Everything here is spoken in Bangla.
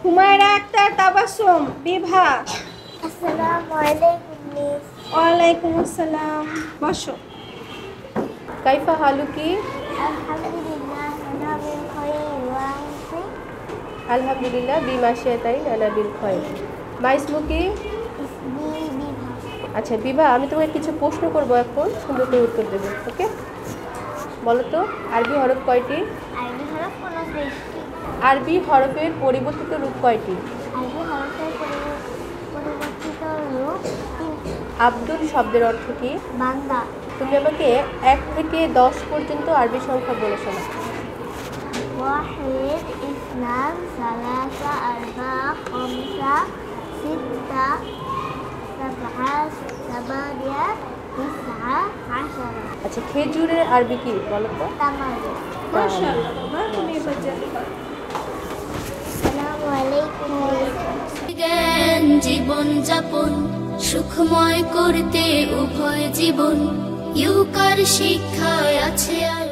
হুমায়রা আক্তার তাবাসসুম বিভা। আসসালামু আলাইকুম মিস। ওয়ালাইকুম আসসালাম। বসো। কাইফা হালুকি? আলহামদুলিল্লাহ আনা বিল খাইর ওয়া আনতি? আলহামদুলিল্লাহ বিমা শিয়াতাইন আনা বিল খাইর। মা ইসমুকি? ইসমি বিভা। আচ্ছা বিভা, আমি তোমাকে কিছু প্রশ্ন করব, এখন সুন্দর করে উত্তর দেবে। ওকে, বলো তো আরবি হরফ কয়টি? আরবি হরফ 29টি। আরবি হরফের পরিবর্তিত রূপ কয়টি? আরবি হরফের পরিবর্তিত রূপ 3টি। আব্দুল শব্দের অর্থ কি? বান্দা। তুমি আমাকে 1 থেকে 10 পর্যন্ত আরবি সংখ্যা বলে শোনাও। ওয়াহিদ, ইসনান, সালাসা, আরবা, খামসা, সিত্তা, সাবআ, সামানিয়া, তিসআ, আশারা। আচ্ছা, খেজুরের আরবি কি বলো তো? তামারু। মাশাআল্লাহ বাবা, তুমি এবার জানতে পারো। আসসালামু আলাইকুম। জ্ঞান জীবন যাপন সুখময় করতে উভয় জীবন ইউকার শিক্ষায় আছে আর